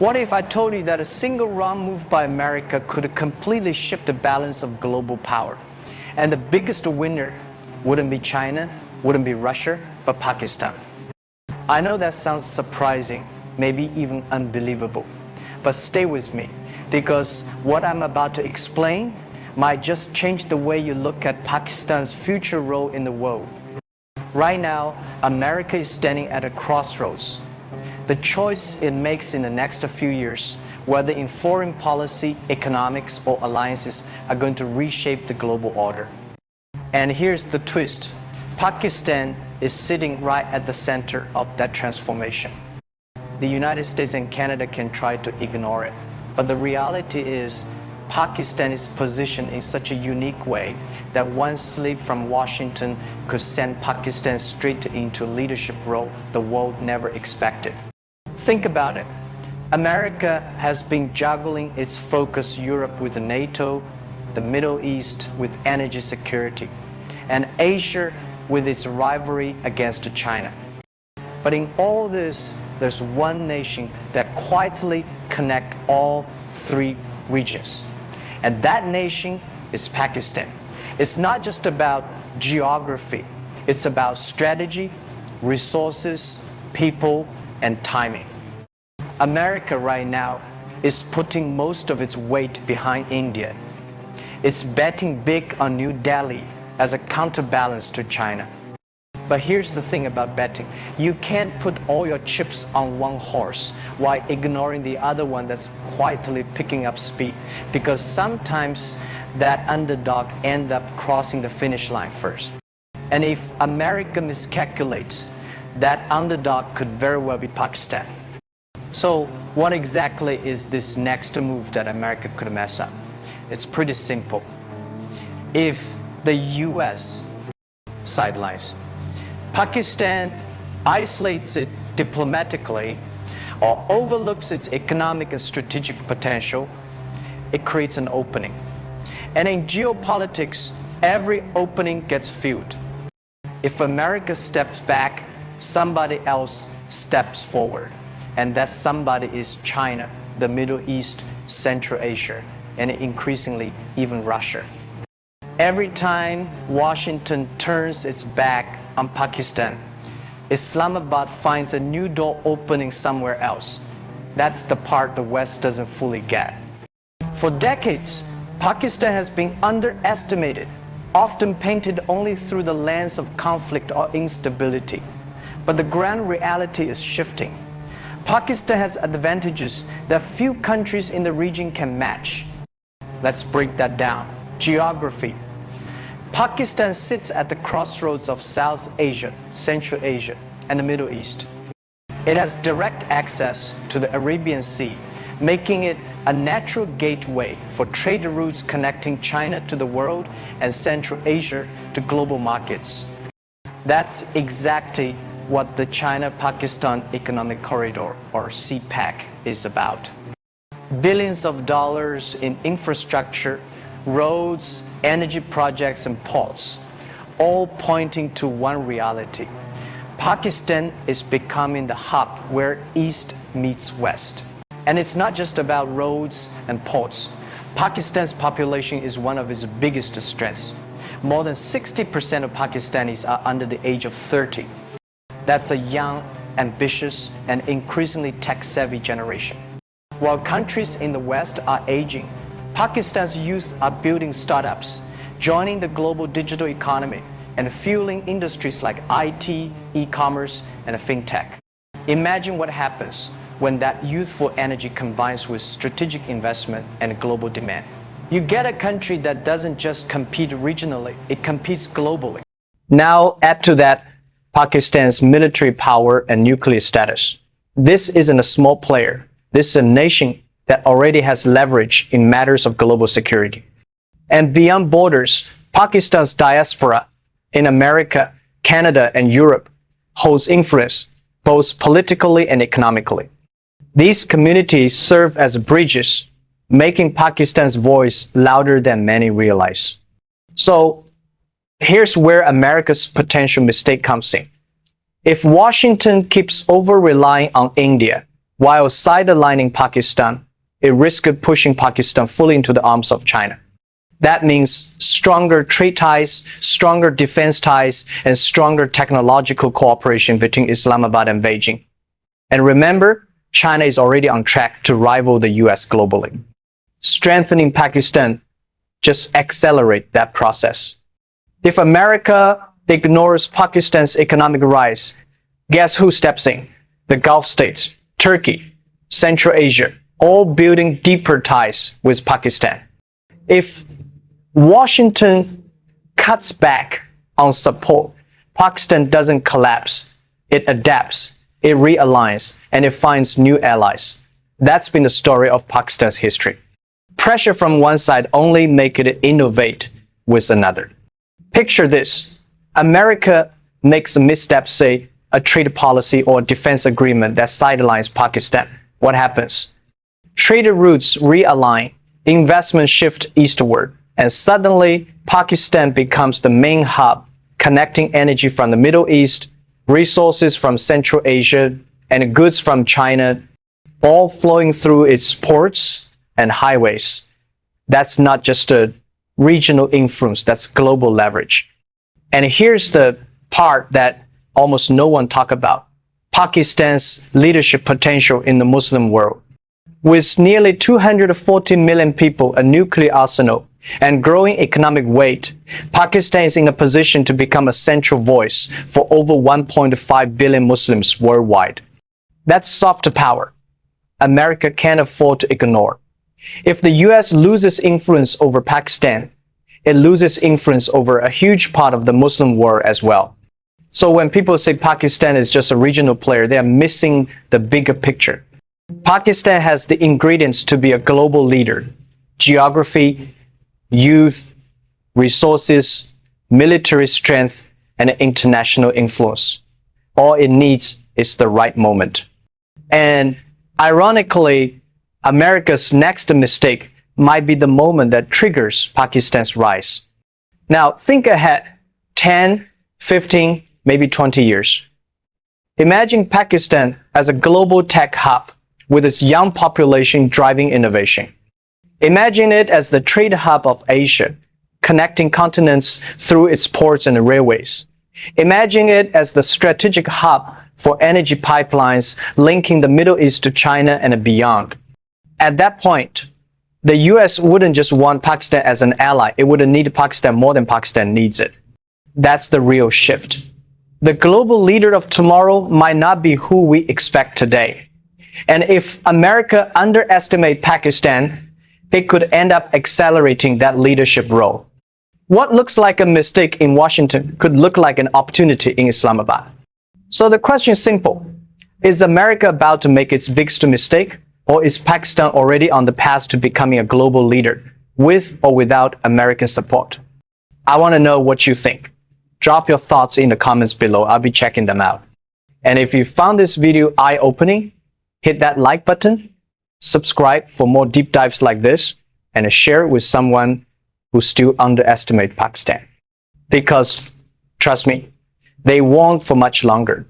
What if I told you that a single wrong move by America could completely shift the balance of global power? And the biggest winner wouldn't be China, wouldn't be Russia, but Pakistan. I know that sounds surprising, maybe even unbelievable. But stay with me, because what I'm about to explain might just change the way you look at Pakistan's future role in the world. Right now, America is standing at a crossroads. The choice it makes in the next few years, whether in foreign policy, economics, or alliances, are going to reshape the global order. And here's the twist. Pakistan is sitting right at the center of that transformation. The United States and Canada can try to ignore it, but the reality is Pakistan is positioned in such a unique way that one slip from Washington could send Pakistan straight into a leadership role the world never expected. Think about it. America has been juggling its focus Europe with NATO, the Middle East with energy security, and Asia with its rivalry against China. But in all this, there's one nation that quietly connects all three regions. And that nation is Pakistan. It's not just about geography. It's about strategy, resources, people, and timing. America right now is putting most of its weight behind India. It's betting big on New Delhi as a counterbalance to China. But here's the thing about betting. You can't put all your chips on one horse while ignoring the other one that's quietly picking up speed, because sometimes that underdog ends up crossing the finish line first. And if America miscalculates, that underdog could very well be Pakistan. So what exactly is this next move that America could mess up? It's pretty simple. If the US sidelines, Pakistan isolates it diplomatically or overlooks its economic and strategic potential, it creates an opening. And in geopolitics, every opening gets filled. If America steps back, somebody else steps forward. And that somebody is China, the Middle East, Central Asia, and increasingly even Russia. Every time Washington turns its back on Pakistan, Islamabad finds a new door opening somewhere else. That's the part the West doesn't fully get. For decades, Pakistan has been underestimated, often painted only through the lens of conflict or instability. But the grand reality is shifting. Pakistan has advantages that few countries in the region can match. Let's break that down. Geography. Pakistan sits at the crossroads of South Asia, Central Asia, and the Middle East. It has direct access to the Arabian Sea, making it a natural gateway for trade routes connecting China to the world and Central Asia to global markets. That's exactly what the China-Pakistan Economic Corridor, or CPEC, is about. Billions of dollars in infrastructure, roads, energy projects, and ports, all pointing to one reality. Pakistan is becoming the hub where East meets West. And it's not just about roads and ports. Pakistan's population is one of its biggest strengths. More than 60% of Pakistanis are under the age of 30. That's a young, ambitious, and increasingly tech-savvy generation. While countries in the West are aging, Pakistan's youth are building startups, joining the global digital economy, and fueling industries like IT, e-commerce, and fintech. Imagine what happens when that youthful energy combines with strategic investment and global demand. You get a country that doesn't just compete regionally, it competes globally. Now add to that Pakistan's military power and nuclear status. This isn't a small player. This is a nation that already has leverage in matters of global security. And beyond borders, Pakistan's diaspora in America, Canada, and Europe holds influence both politically and economically. These communities serve as bridges, making Pakistan's voice louder than many realize. So here's where America's potential mistake comes in. If Washington keeps over-relying on India, while sidelining Pakistan, it risked pushing Pakistan fully into the arms of China. That means stronger trade ties, stronger defense ties, and stronger technological cooperation between Islamabad and Beijing. And remember, China is already on track to rival the US globally. Strengthening Pakistan just accelerate that process. If America ignores Pakistan's economic rise, guess who steps in? The Gulf states, Turkey, Central Asia, all building deeper ties with Pakistan. If Washington cuts back on support, Pakistan doesn't collapse. It adapts, it realigns, and it finds new allies. That's been the story of Pakistan's history. Pressure from one side only make it innovate with another. Picture this. America makes a misstep, say, a trade policy or a defense agreement that sidelines Pakistan. What happens? Trade routes realign, investment shift eastward, and suddenly Pakistan becomes the main hub, connecting energy from the Middle East, resources from Central Asia, and goods from China, all flowing through its ports and highways. That's not just a regional influence, that's global leverage. And here's the part that almost no one talks about. Pakistan's leadership potential in the Muslim world. With nearly 240 million people, a nuclear arsenal, and growing economic weight, Pakistan is in a position to become a central voice for over 1.5 billion Muslims worldwide. That's soft power America can't afford to ignore. If the US loses influence over Pakistan, it loses influence over a huge part of the Muslim world as well. So when people say Pakistan is just a regional player, they are missing the bigger picture. Pakistan has the ingredients to be a global leader: geography, youth, resources, military strength, and international influence. All it needs is the right moment. And ironically, America's next mistake might be the moment that triggers Pakistan's rise. Now, think ahead 10, 15, maybe 20 years. Imagine Pakistan as a global tech hub with its young population driving innovation. Imagine it as the trade hub of Asia, connecting continents through its ports and railways. Imagine it as the strategic hub for energy pipelines linking the Middle East to China and beyond. At that point, the US wouldn't just want Pakistan as an ally, it would need Pakistan more than Pakistan needs it. That's the real shift. The global leader of tomorrow might not be who we expect today. And if America underestimates Pakistan, it could end up accelerating that leadership role. What looks like a mistake in Washington could look like an opportunity in Islamabad. So the question is simple. Is America about to make its biggest mistake? Or is Pakistan already on the path to becoming a global leader, with or without American support? I want to know what you think. Drop your thoughts in the comments below. I'll be checking them out. And if you found this video eye-opening, hit that like button, subscribe for more deep dives like this, and share it with someone who still underestimates Pakistan. Because, trust me, they won't for much longer.